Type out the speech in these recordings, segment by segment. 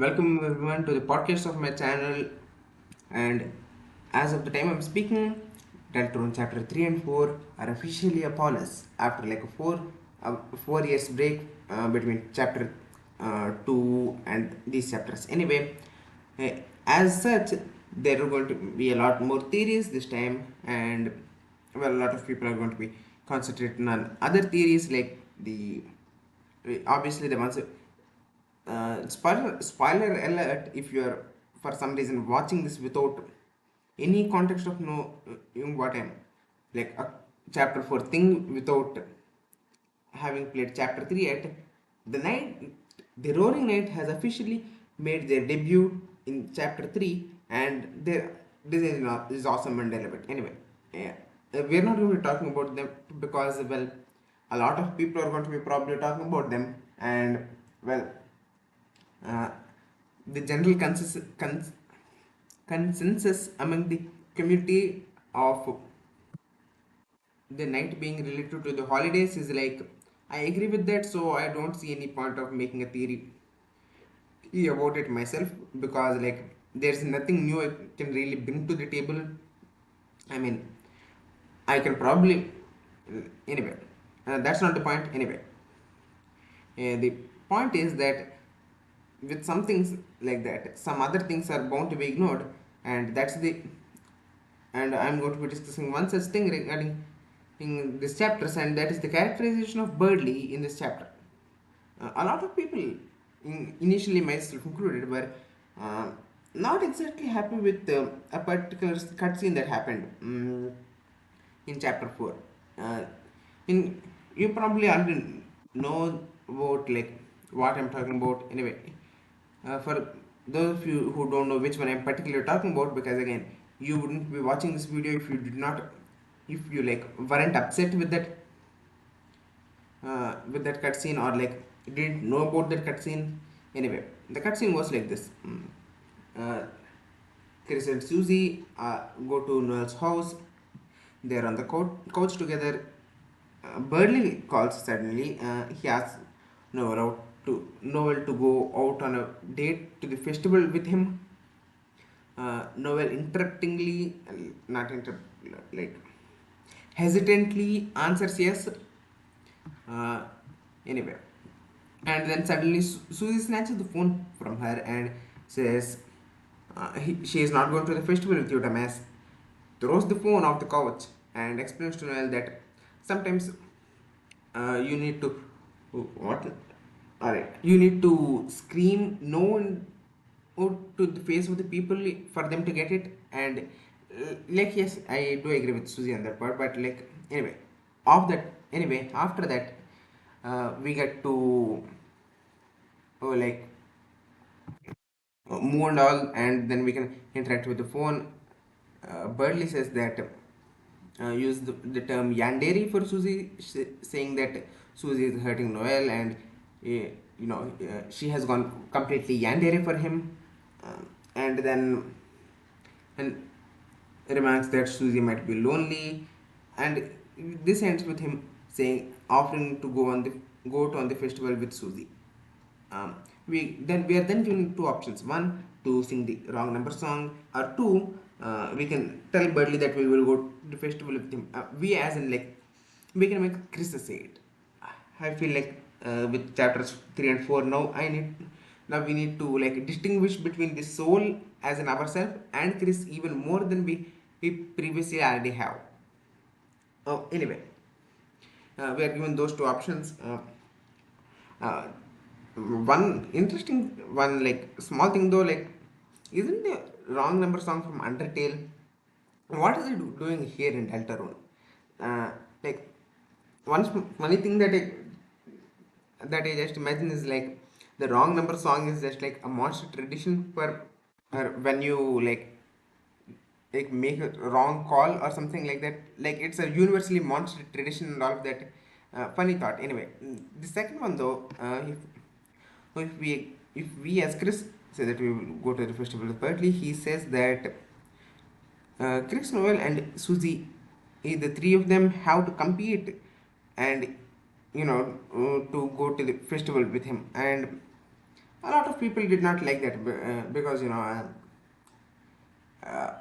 Welcome everyone to the podcast of my channel. And as of the time I'm speaking, Deltarune chapter 3 and 4 are officially upon us after like a 4 years break between chapter 2 and these chapters. Anyway, as such, there are going to be a lot more theories this time, and well, a lot of people are going to be concentrating on other theories like the obviously the ones spoiler alert if you are for some reason watching this without any context of knowing what I'm like a chapter 4 thing without having played chapter 3 yet. The roaring knight has officially made their debut in chapter 3, and this is awesome and relevant. Anyway, yeah, we're not going to be talking about them because well a lot of people are going to be probably talking about them, and well uh, the general consensus among the community of the night being related to the holidays is like I agree with that, so I don't see any point of making a theory about it myself, because like there's nothing new I can really bring to the table. I mean, I can probably anyway. That's not the point. Anyway, the point is that with some things like that, some other things are bound to be ignored, and that's the and I'm going to be discussing one such thing regarding in this chapters, and that is the characterization of Birdley in this chapter. A lot of people, initially myself included, were uh, not exactly happy with a particular cutscene that happened in chapter 4. Uh, in You probably already know about like what I'm talking about. Anyway, for those of you who don't know which one I'm particularly talking about, because again, you wouldn't be watching this video if you did not, if you like weren't upset with that cutscene, or like didn't know about that cutscene. Anyway, the cutscene was like this. Uh, Chris and Susie go to Noel's house. They're on the couch together. Berdly calls suddenly. He asks Noel to go out on a date to the festival with him. Noel interruptingly, not interrupt, like hesitantly answers yes. Uh, Anyway, and then suddenly Susie snatches the phone from her and says she is not going to the festival with you, dumbass. Throws the phone off the couch and explains to Noel that sometimes you need to what? Alright, you need to scream no to the face of the people for them to get it, and like yes, I do agree with Susie on that part, but like anyway, after that, we get to like move and all, and then we can interact with the phone. Birdley says that use the term yandere for Susie, saying that Susie is hurting Noel, and she has gone completely yandere for him, and then and remarks that Susie might be lonely, and this ends with him saying offering to go to on the festival with Susie. We are then given two options: one, to sing the wrong number song, or two, we can tell Birdley that we will go to the festival with him. We as in like we can make Chris say it. I feel like with chapters 3 and 4 now we need to like distinguish between the soul as in ourselves and Chris even more than we previously already have. Anyway, we are given those two options. Uh, One interesting one, like small thing though, like isn't the wrong number song from Undertale? What is it doing here in Deltarune? Like one funny thing that I just imagine is like the wrong number song is just like a monster tradition for when you like make a wrong call or something like that. Like it's a universally monster tradition and all of that. Funny thought. Anyway, the second one though, if we as Chris say that we will go to the festival with Birdley, he says that Chris, Noel, and Susie, the three of them have to compete, and to go to the festival with him. And A lot of people did not like that because uh,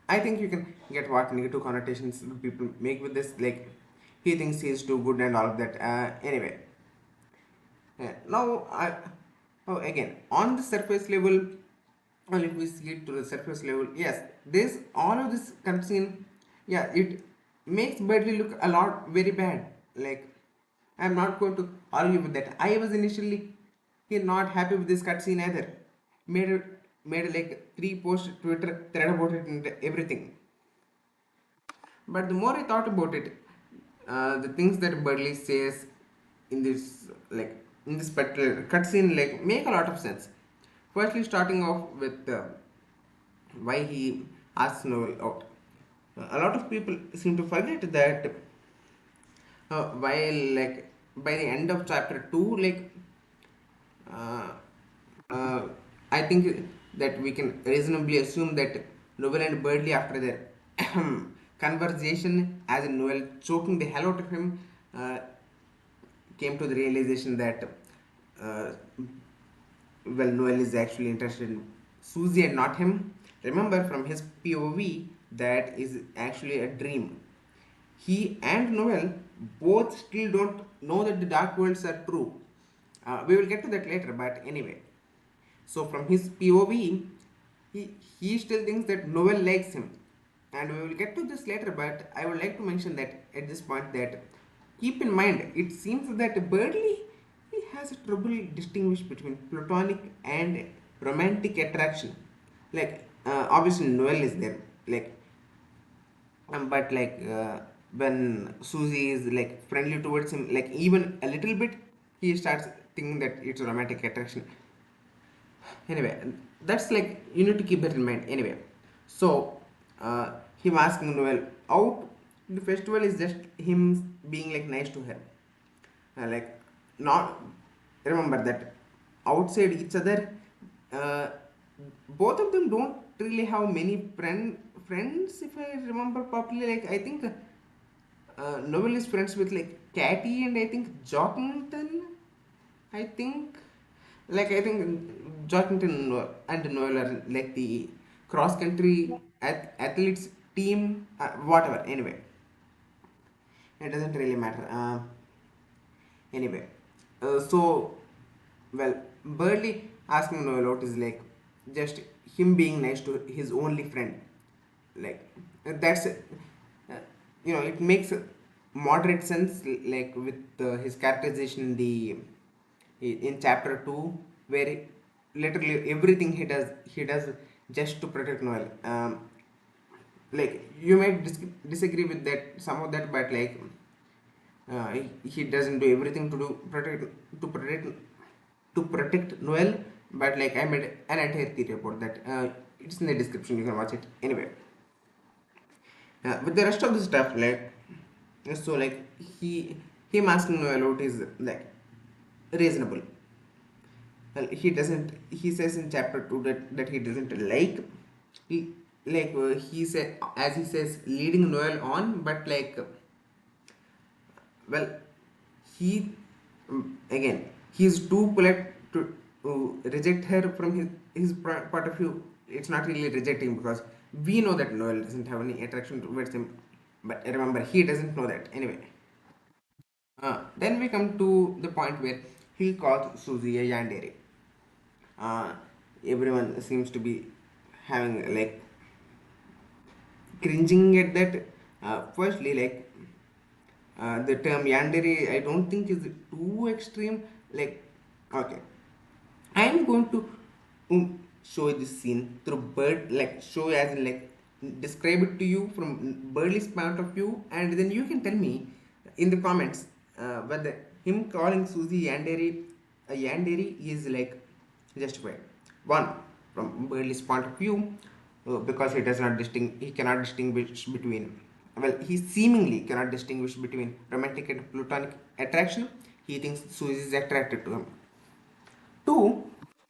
I think you can get what negative connotations people make with this. Like he thinks he is too good and all of that. Anyway, now oh, again on the surface level, if we see it to the surface level, yes, this all of this cutscene, yeah, it makes Birdley look a lot very bad. Like I'm not going to argue with that. I was initially not happy with this cutscene either. Made made like three post Twitter thread about it and everything. But the more I thought about it, the things that Birdley says in this in this particular cutscene make a lot of sense. Firstly, starting off with why he asks Noel out. A lot of people seem to forget that while by the end of chapter two, uh, uh, I think that we can reasonably assume that Noel and Birdley, after their conversation, as in Noel choking the hell out of him, uh, came to the realization that uh, Noel is actually interested in Susie and not him. Remember, from his POV, that is actually a dream. He and Noel both still don't know that the dark worlds are true. We will get to that later, but anyway. So from his POV, he still thinks that Noel likes him, and we will get to this later. But I would like to mention that at this point that keep in mind it seems that Birdley he has a trouble distinguish between platonic and romantic attraction. Obviously Noel is there, but when Susie is friendly towards him, even a little bit, he starts thinking that it's a romantic attraction. Anyway, that's you need to keep that in mind. Anyway, so him asking Noel out the festival is just him being nice to her. Not remember that outside each other, uh, both of them don't really have many friends if I remember properly. I think Noel is friends with Catty and I think Jockington. I think I think Jockington and Noel are the cross country athletes team, whatever. Anyway, it doesn't really matter. Anyway, so well, Birdley asking Noel out is just him being nice to his only friend. That's it makes moderate sense with his characterization in chapter 2 where literally everything he does just to protect Noel. You might disagree with that some of that, but he doesn't do everything to protect to protect Noel. But I made an entire theory about that. It's in the description, you can watch it. Anyway, with the rest of the stuff, so he him asking Noel out is reasonable. Well, he doesn't. He says in chapter 2 that he doesn't he, he said, as he says, leading Noel on, but well, he again he's too polite to reject her from his point of view. It's not really rejecting because we know that Noel doesn't have any attraction towards him, but remember he doesn't know that. Anyway, then we come to the point where he calls Susie a yandere. uh, Everyone seems to be having cringing at that. Firstly, the term yandere I don't think is too extreme. Okay, I am going to show this scene through show as in describe it to you from Birdley's point of view, and then you can tell me in the comments whether him calling Susie yandere a yandere is justified. One, from Birdley's point of view, because he cannot distinguish between, well, he seemingly cannot distinguish between romantic and platonic attraction. He thinks Susie is attracted to him. Two,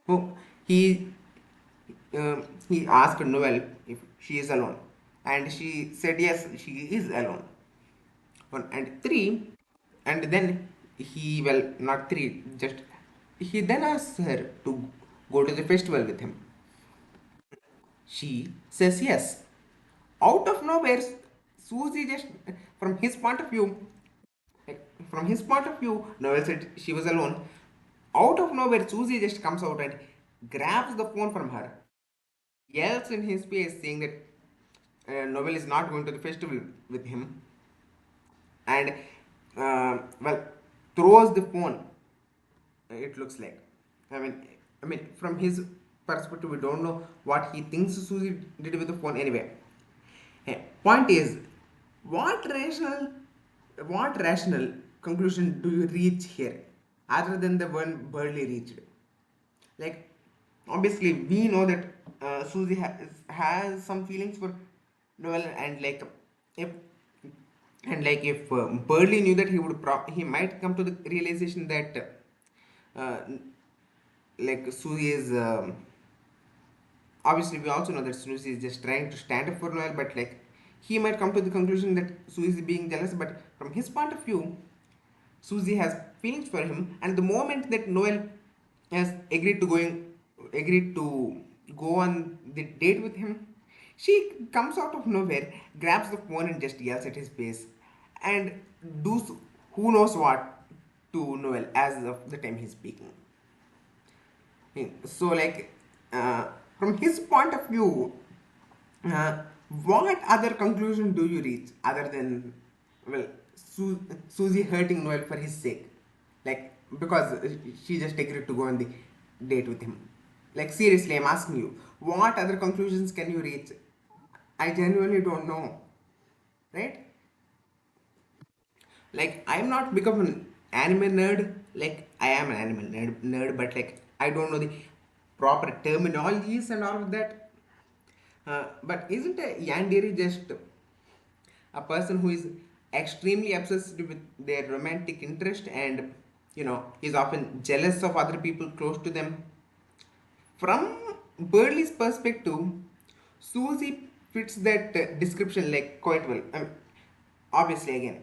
oh, he asked Noel if she is alone, and she said yes, she is alone. One and three, and then he, well, not three, just He then asks her to go to the festival with him. She says yes. Out of nowhere, Susie just, from his point of view, from his point of view, Noel said she was alone. Out of nowhere, Susie just comes out and grabs the phone from her, yells in his face, saying that Noel is not going to the festival with him, and well, throws the phone. It looks like. I mean, from his perspective, we don't know what he thinks Susie did with the phone. Anyway, point is, what rational, what rational conclusion do you reach here, other than the one Birdley reached? Like, obviously, we know that Susie has some feelings for Noel, and if if Birdley knew that he might come to the realization that uh, Susie is obviously we also know that Susie is just trying to stand up for Noel, but he might come to the conclusion that Susie is being jealous. But from his point of view, Susie has feelings for him, and the moment that Noel has agreed to go on the date with him, she comes out of nowhere, grabs the phone, and just yells at his face, and does who knows what to Noel as of the time he's speaking. So, uh, from his point of view, uh, what other conclusion do you reach other than, well, Susie hurting Noel for his sake? Because she just agreed to go on the date with him. Seriously, I'm asking you, what other conclusions can you reach? I genuinely don't know, right? I'm not big of an anime nerd. I am an anime nerd, but I don't know the proper terminologies and all of that. But isn't a yandere just a person who is extremely obsessed with their romantic interest, and is often jealous of other people close to them? From Birdley's perspective, Susie fits that description quite well. Obviously, again,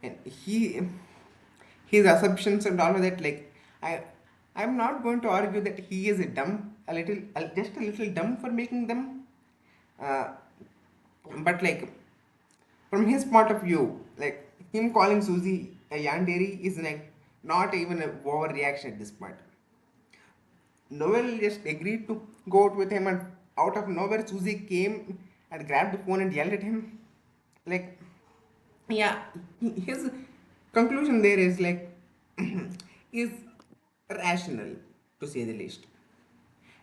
and his assumptions and all of that. I, I'm not going to argue that he is just a little dumb for making them. Uh, but from his point of view, him calling Susie a yandere is not even a overreaction at this point. Noel just agreed to go out with him, and out of nowhere, Susie came and grabbed the phone and yelled at him. Like, yeah, his conclusion there is is rational to say the least.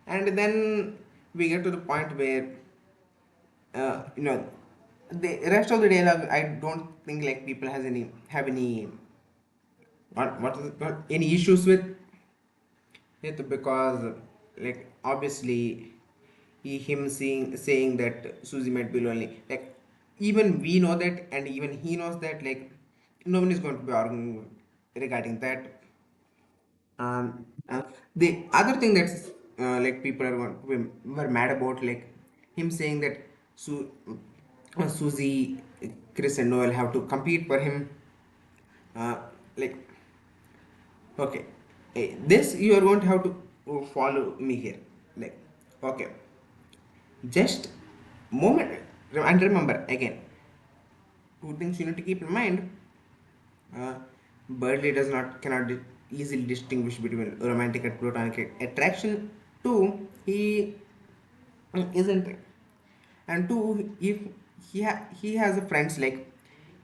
And then we get to the point where, uh, you know, the rest of the dialogue, I don't think people have any what any issues with it, because obviously him saying that Susie might be lonely, even we know that, and even he knows that, no one is going to be arguing regarding that. The other thing that's people are were mad about, him saying that Susie, Chris and Noel have to compete for him. uh, like Okay, this you are going to have to follow me here. Like, okay, just moment, and remember again, two things you need to keep in mind. Uh, Birdley does not cannot easily distinguish between romantic and platonic attraction. Two, he isn't, and two, if he has a friends,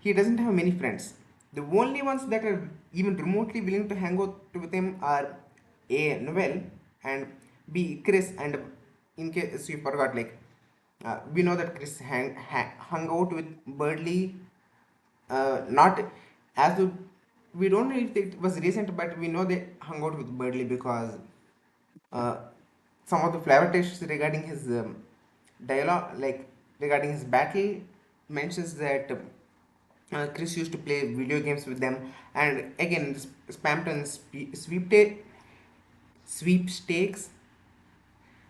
he doesn't have many friends. The only ones that are even remotely willing to hang out with him are A, Noel, and B, Chris. And in case you forgot, we know that Chris hung out with Birdley, not as of, we don't know if it was recent, but we know they hung out with Birdley because uh, some of the flavor tests regarding his dialogue, regarding his battle, mentions that Chris used to play video games with them. And again, this Spampton sweepstakes,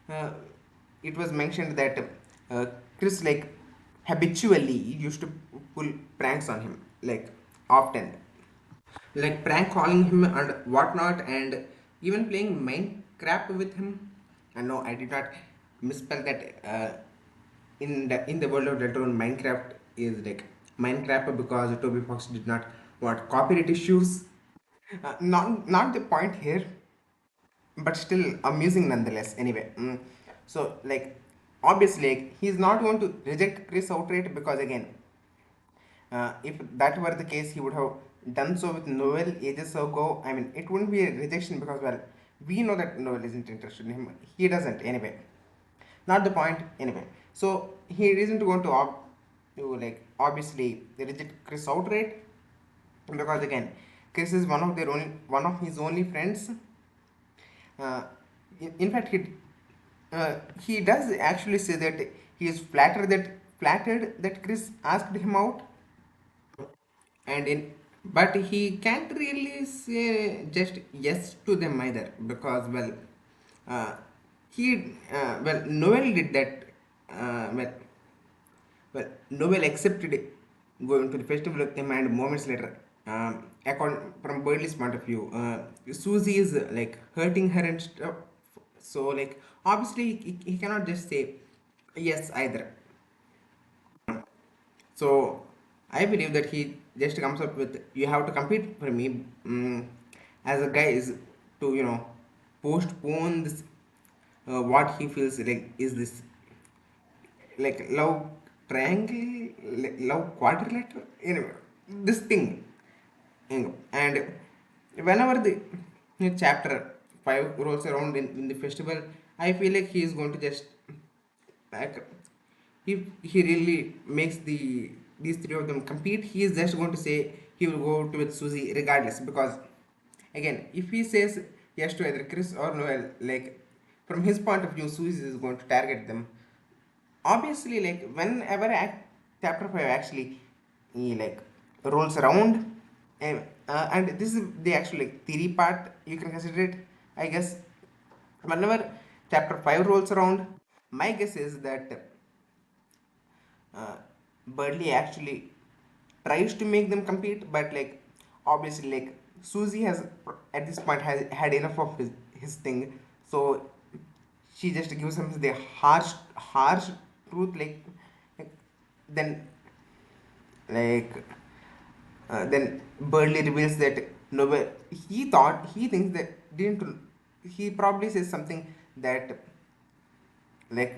uh, it was mentioned that Chris habitually used to pull pranks on him, often, prank calling him and whatnot. And even playing Minecraft with him. And no, I did not misspell that. In the world of Deltarune, Minecraft is like Minecraft because Toby Fox did not want copyright issues. Not the point here, but still amusing nonetheless. Anyway, so like obviously like, he's not going to reject Chris outright because again, if that were the case, he would have done so with Noel ages ago. I mean, it wouldn't be a rejection because, well, we know that Noel isn't interested in him. He doesn't, anyway. Not the point, anyway. So, he isn't going to like, obviously, reject Chris outright because, again, Chris is one of his only friends. Uh, in fact, he does actually say that he is flattered that Chris asked him out, and in but he can't really say just yes to them either because well uh, he Noel did that well Noel accepted it, going to the festival with him, and moments later from Birdley's point of view, Susie is like hurting her and stuff, so like obviously he cannot just say yes either. So I believe that he just comes up with you have to compete for me, as a guy is to postpone this, what he feels like is this like love triangle, like love quadrilateral, this thing. And whenever the chapter 5 rolls around in the festival, I feel like he is going to just like if he really makes these three of them compete, he is just going to say he will go to with Susie regardless because again if he says yes to either Chris or Noel, like from his point of view Susie is going to target them. Obviously like whenever chapter 5 actually he like rolls around, and this is the actual like theory part you can consider it, I guess. Whenever chapter 5 rolls around, my guess is that uh, Berdly actually tries to make them compete, but like obviously like Susie has at this point has had enough of his thing, so she just gives him the harsh truth, like then like then Berdly reveals that Nobel he thinks that didn't he probably says something that like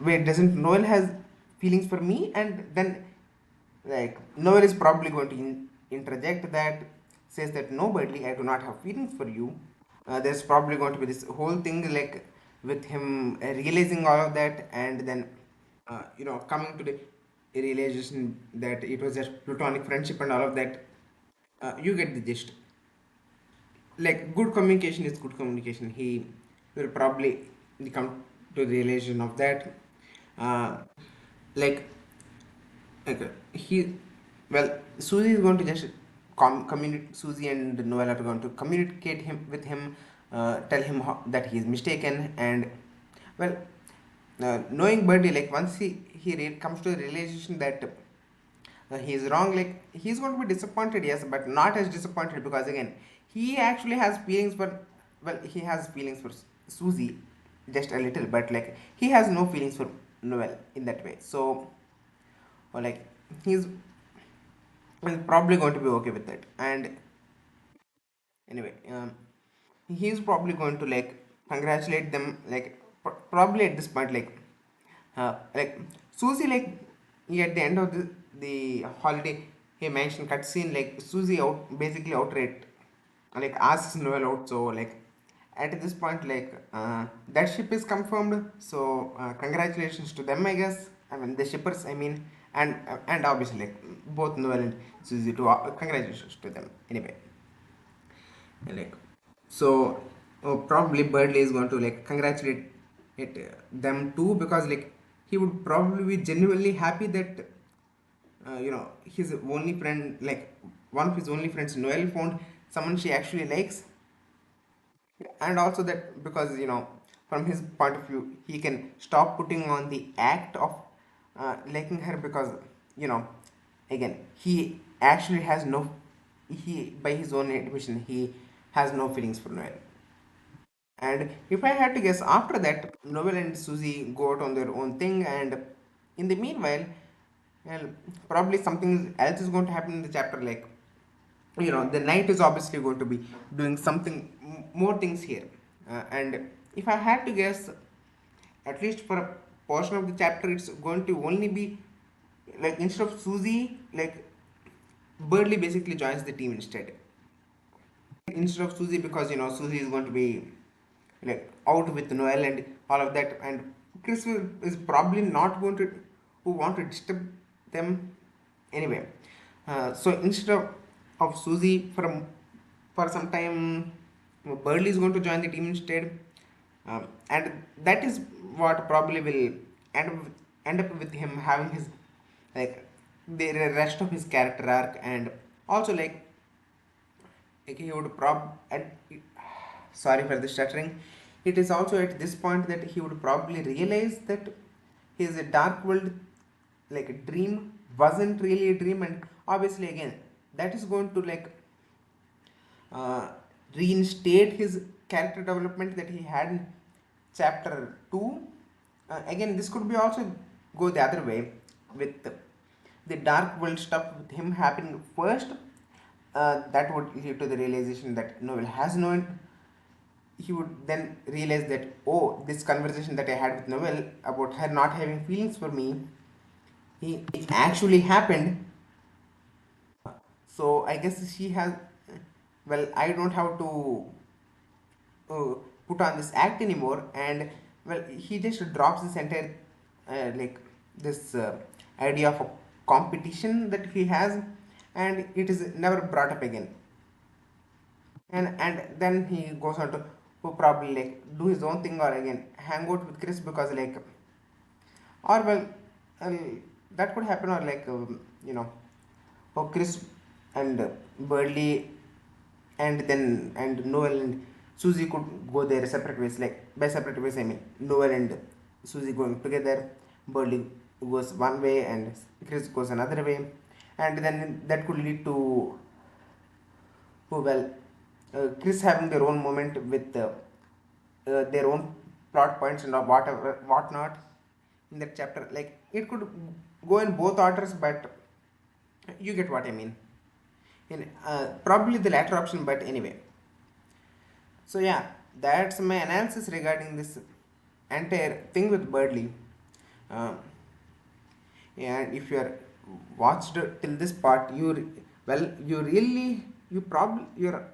wait, doesn't Noel has feelings for me? And then like Noel is probably going to interject that, says that no Birdley, I do not have feelings for you. There's probably going to be this whole thing like with him realizing all of that, and then coming to the realization that it was just platonic friendship and all of that. You get the gist. Like good communication is good communication. He will probably come to the realization of that. uh, like he well Susie is going to just communicate. Susie and Noel are going to communicate him with him, tell him that he is mistaken, and well knowing Birdie, like once he comes to the realization that he is wrong, like he's going to be disappointed, yes, but not as disappointed because again he actually has feelings for, well, he has feelings for Susie just a little, but like he has no feelings for Noel in that way. So or like he's probably going to be okay with that. And anyway, he's probably going to like congratulate them, like probably at this point, like Susie, like at the end of the holiday, he mentioned cutscene, like Susie out basically outright like asks Noel out. So like at this point, like that ship is confirmed. So congratulations to them, I guess. I mean the shippers, I mean, and obviously like both Noel and Susie to congratulations to them. Anyway, like so probably Birdley is going to like congratulate them too because like he would probably be genuinely happy that his only friend, like one of his only friends, Noel, found someone she actually likes. And also that because from his point of view he can stop putting on the act of liking her because you know again he actually has no, he by his own admission he has no feelings for Noel. And if I had to guess, after that, Noel and Susie go out on their own thing, and in the meanwhile, well, probably something else is going to happen in the chapter. Like, the knight is obviously going to be doing something more things here. And if I had to guess, at least for a portion of the chapter, it's going to only be like instead of Susie, like Birdley basically joins the team instead. Instead of Susie, because Susie is going to be like out with Noel and all of that, and Chris is probably not going to who want to disturb them anyway. So instead of Susie for some time, Birdley is going to join the team instead, and that is what probably will end up, end up with him having his like the rest of his character arc, and also like he would sorry for the stuttering. It is also at this point that he would probably realize that his dark world like dream wasn't really a dream, and obviously again that is going to uh, reinstate his character development that he had in chapter 2. Again, this could be also go the other way with the dark world stuff with him happening first. That would lead to the realization that Noel has known. He would then realize that, oh, this conversation that I had with Noel about her not having feelings for me, it actually happened. So I guess she has, well, I don't have to uh, put on this act anymore, and well, he just drops this entire like this idea of a competition that he has, and it is never brought up again. And then he goes on to probably like do his own thing, or again hang out with Chris, because like, or well, that could happen, or like you know or Chris and Birdley, and then and Noel and Susie could go their separate ways. Like by separate ways, I mean Noel and Susie going together, Birdley goes one way and Chris goes another way, and then that could lead to, oh well, Chris having their own moment with their own plot points and whatever whatnot in that chapter. Like it could go in both orders, but you get what I mean. In probably the latter option, but anyway. So yeah, that's my analysis regarding this entire thing with Birdley. Um, and if you are watched till this part, well, you really you probably you're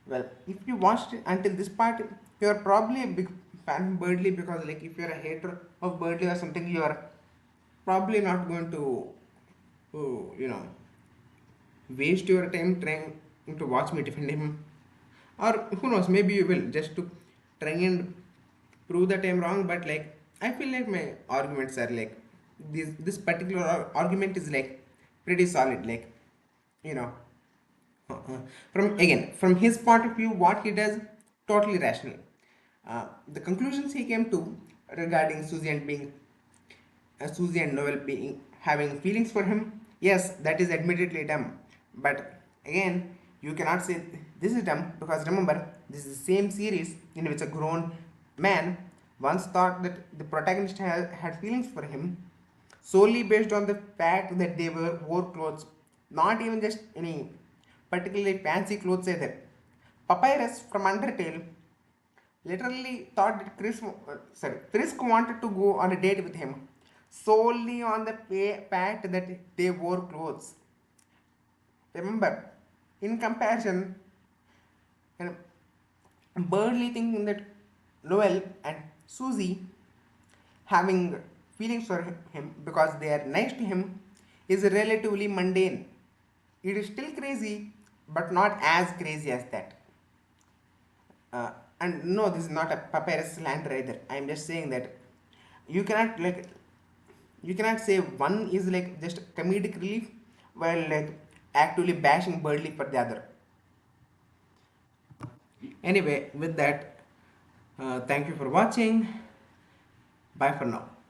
well, if you watched it until this part, you are probably a big fan of Birdley, because like if you are a hater of Birdley or something, you are probably not going to, waste your time trying to watch me defend him, or who knows, maybe you will just to try and prove that I'm wrong. But like I feel like my arguments are like this particular argument is like pretty solid. Like you know from his point of view, what he does totally rational. The conclusions he came to regarding Susie and Noel being having feelings for him, yes, that is admittedly dumb. But again, you cannot say this is dumb, because remember, this is the same series in which a grown man once thought that the protagonist had feelings for him solely based on the fact that they wore clothes, not even just any particularly fancy clothes either. Papyrus from Undertale literally thought that Frisk wanted to go on a date with him solely on the fact that they wore clothes. Remember, in comparison, and Birdley thinking that Noel and Susie having feelings for him because they are nice to him is relatively mundane. It is still crazy, but not as crazy as that. Uh, and no, this is not a papyrus slander either. I am just saying that you cannot like you cannot say one is like just comedic relief while like actually bashing Birdley for the other. Anyway, with that, thank you for watching. Bye for now.